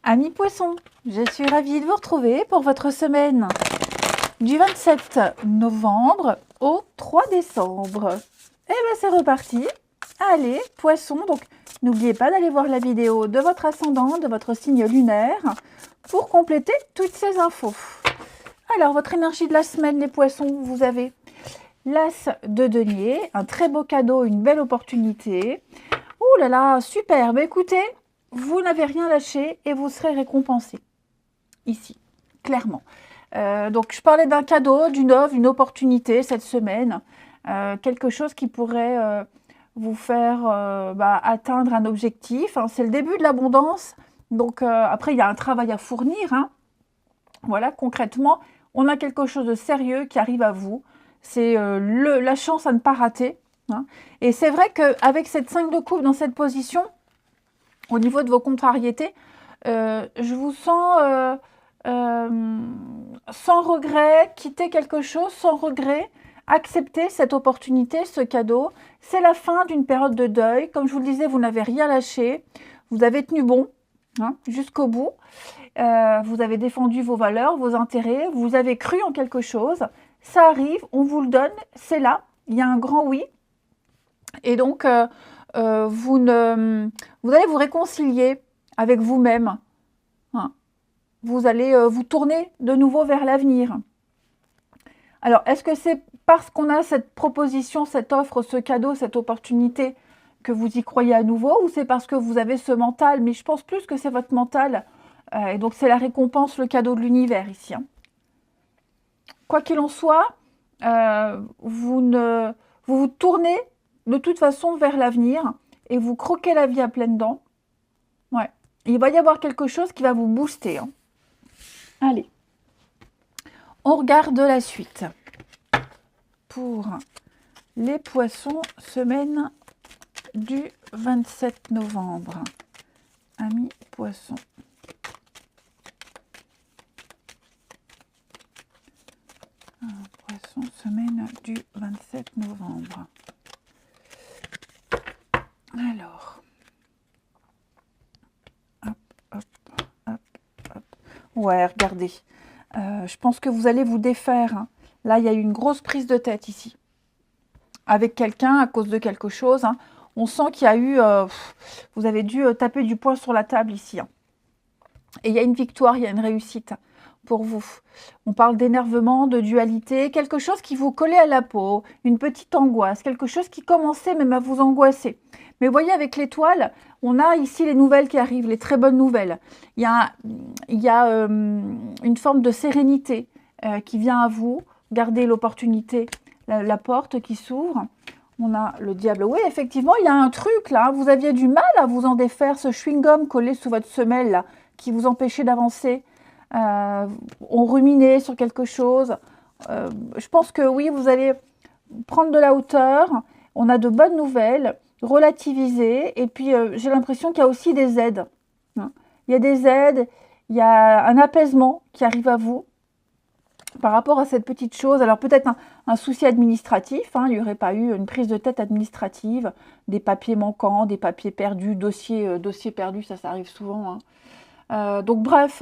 Amis poissons, je suis ravie de vous retrouver pour votre semaine du 27 novembre au 3 décembre. Et bien c'est reparti. Allez, poissons, donc n'oubliez pas d'aller voir la vidéo de votre ascendant, de votre signe lunaire pour compléter toutes ces infos. Alors, votre énergie de la semaine, les poissons, vous avez l'as de denier, un très beau cadeau, une belle opportunité. Ouh là là, super, mais écoutez, vous n'avez rien lâché et vous serez récompensé. Ici, clairement. Donc, je parlais d'un cadeau, d'une offre, d'une opportunité cette semaine. Quelque chose qui pourrait vous faire atteindre un objectif. Hein. C'est le début de l'abondance. Donc, après, il y a un travail à fournir. Hein. Voilà, concrètement, on a quelque chose de sérieux qui arrive à vous. C'est la chance à ne pas rater. Hein. Et c'est vrai qu'avec cette 5 de coupe dans cette position, au niveau de vos contrariétés, je vous sens sans regret, quitter quelque chose sans regret, accepter cette opportunité, ce cadeau. C'est la fin d'une période de deuil. Comme je vous le disais, vous n'avez rien lâché. Vous avez tenu bon hein, jusqu'au bout. Vous avez défendu vos valeurs, vos intérêts. Vous avez cru en quelque chose. Ça arrive, on vous le donne, c'est là. Il y a un grand oui. Et donc, vous allez vous réconcilier avec vous-même. Hein. Vous allez vous tourner de nouveau vers l'avenir. Alors, est-ce que c'est parce qu'on a cette proposition, cette offre, ce cadeau, cette opportunité que vous y croyez à nouveau ou c'est parce que vous avez ce mental? Mais je pense plus que c'est votre mental. Et donc, c'est la récompense, le cadeau de l'univers ici. Hein. Quoi qu'il en soit, vous vous tournez de toute façon vers l'avenir et vous croquez la vie à pleines dents. Ouais. Il va y avoir quelque chose qui va vous booster. Hein. Allez, on regarde la suite. Pour les poissons, semaine du 27 novembre. Amis poissons. Poisson, semaine du 27 novembre. Alors, hop, hop, hop, hop. Ouais, regardez. Je pense que vous allez vous défaire. Hein. Là, il y a eu une grosse prise de tête ici. Avec quelqu'un, à cause de quelque chose. Hein. On sent qu'il y a eu... vous avez dû taper du poing sur la table ici. Hein. Et il y a une victoire, il y a une réussite pour vous. On parle d'énervement, de dualité, quelque chose qui vous collait à la peau, une petite angoisse, quelque chose qui commençait même à vous angoisser. Mais vous voyez, avec l'étoile, on a ici les nouvelles qui arrivent, les très bonnes nouvelles. Il y a une forme de sérénité qui vient à vous. Gardez l'opportunité, la porte qui s'ouvre. On a le diable. Oui, effectivement, il y a un truc là. Vous aviez du mal à vous en défaire, ce chewing-gum collé sous votre semelle là, qui vous empêchait d'avancer. On ruminait sur quelque chose. Je pense que oui, vous allez prendre de la hauteur. On a de bonnes nouvelles, relativiser. Et puis, j'ai l'impression qu'il y a aussi des aides. Hein. Il y a des aides, il y a un apaisement qui arrive à vous par rapport à cette petite chose. Alors, peut-être un souci administratif. Hein. Il n'y aurait pas eu une prise de tête administrative, des papiers manquants, des papiers perdus, dossiers perdus, ça arrive souvent. Hein. Donc, bref...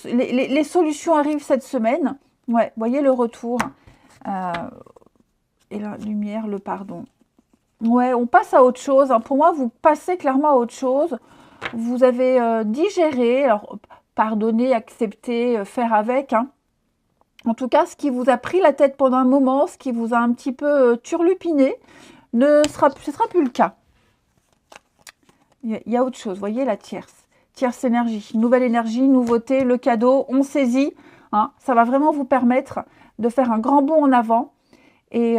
les solutions arrivent cette semaine. Ouais, voyez le retour. Et la lumière, le pardon. Ouais, on passe à autre chose. Hein. Pour moi, vous passez clairement à autre chose. Vous avez digéré, alors pardonner, accepter, faire avec. Hein. En tout cas, ce qui vous a pris la tête pendant un moment, ce qui vous a un petit peu turlupiné, ce sera plus le cas. Il y a autre chose, voyez la tierce. Tierce énergie, nouvelle énergie, nouveauté, le cadeau, on saisit. Hein, ça va vraiment vous permettre de faire un grand bond en avant. Et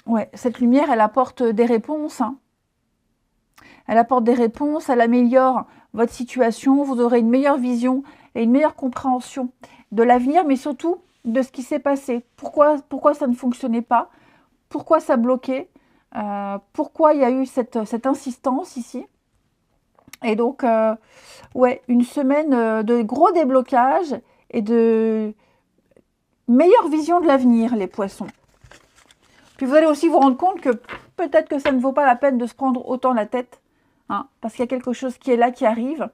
ouais, cette lumière, elle apporte des réponses. Hein. Elle apporte des réponses, elle améliore votre situation. Vous aurez une meilleure vision et une meilleure compréhension de l'avenir, mais surtout de ce qui s'est passé. Pourquoi ça ne fonctionnait pas? Pourquoi ça bloquait? Pourquoi il y a eu cette insistance ici? Et donc, ouais, une semaine de gros déblocage et de meilleure vision de l'avenir, les poissons. Puis vous allez aussi vous rendre compte que peut-être que ça ne vaut pas la peine de se prendre autant la tête. hein, parce qu'il y a quelque chose qui est là, qui arrive,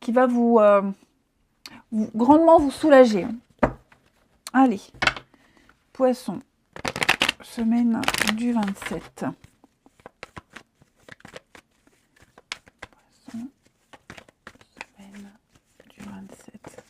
qui va grandement vous soulager. Allez, Poisson, semaine du 27. Poisson, semaine du 27.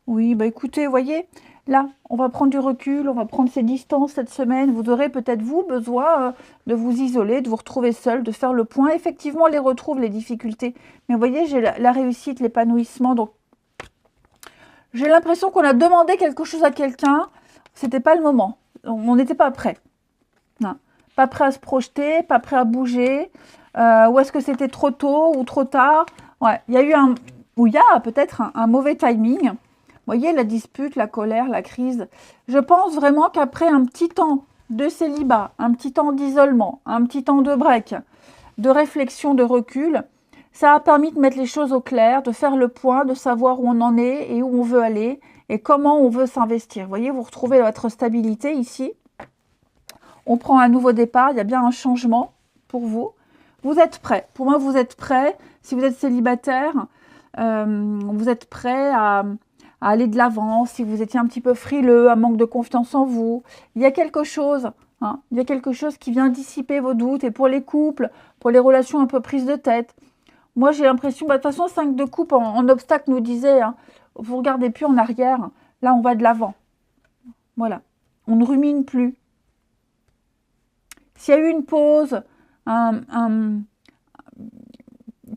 Oui, bah écoutez, vous voyez, là, on va prendre du recul, on va prendre ses distances cette semaine. Vous aurez peut-être, vous, besoin de vous isoler, de vous retrouver seul, de faire le point. Effectivement, on les retrouve, les difficultés. Mais vous voyez, j'ai la réussite, l'épanouissement. Donc, j'ai l'impression qu'on a demandé quelque chose à quelqu'un. C'était pas le moment. On n'était pas prêt. Non. Pas prêt à se projeter, pas prêt à bouger. Ou est-ce que c'était trop tôt ou trop tard? Ouais, il y a eu il y a peut-être un mauvais timing. Vous voyez, la dispute, la colère, la crise. Je pense vraiment qu'après un petit temps de célibat, un petit temps d'isolement, un petit temps de break, de réflexion, de recul, ça a permis de mettre les choses au clair, de faire le point, de savoir où on en est et où on veut aller et comment on veut s'investir. Vous voyez, vous retrouvez votre stabilité ici. On prend un nouveau départ, il y a bien un changement pour vous. Vous êtes prêt. Pour moi, vous êtes prêt. Si vous êtes célibataire, vous êtes prêt à aller de l'avant. Si vous étiez un petit peu frileux, un manque de confiance en vous, il y a quelque chose. Hein, il y a quelque chose qui vient dissiper vos doutes. Et pour les couples, pour les relations un peu prises de tête, moi j'ai l'impression, de toute façon 5 de coupe en obstacle nous disait, hein, vous ne regardez plus en arrière, là on va de l'avant. Voilà, on ne rumine plus. S'il y a eu une pause,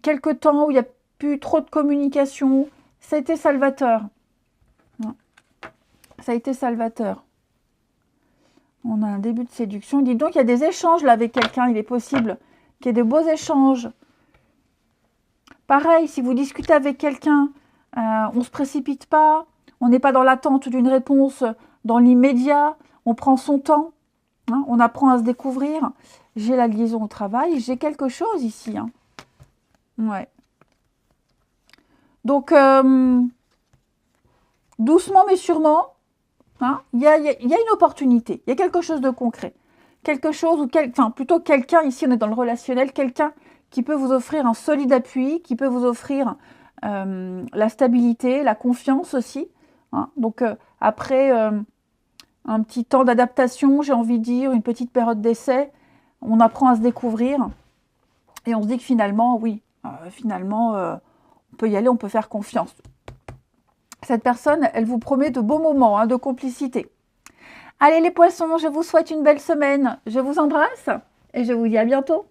quelque temps où il n'y a plus trop de communication, ça a été salvateur. Ça a été salvateur. On a un début de séduction. Dis donc, il y a des échanges là avec quelqu'un. Il est possible qu'il y ait de beaux échanges. Pareil, si vous discutez avec quelqu'un, on ne se précipite pas. On n'est pas dans l'attente d'une réponse dans l'immédiat. On prend son temps. Hein, on apprend à se découvrir. J'ai la liaison au travail. J'ai quelque chose ici. Hein. Ouais. Donc, doucement mais sûrement, hein, il y a une opportunité. Il y a quelque chose de concret. Quelque chose, enfin plutôt quelqu'un, ici on est dans le relationnel, quelqu'un qui peut vous offrir un solide appui, qui peut vous offrir la stabilité, la confiance aussi. Hein. Donc, après un petit temps d'adaptation, j'ai envie de dire, une petite période d'essai, on apprend à se découvrir et on se dit que finalement, oui, on peut y aller, on peut faire confiance. Cette personne, elle vous promet de beaux moments, hein, de complicité. Allez les poissons, je vous souhaite une belle semaine. Je vous embrasse et je vous dis à bientôt.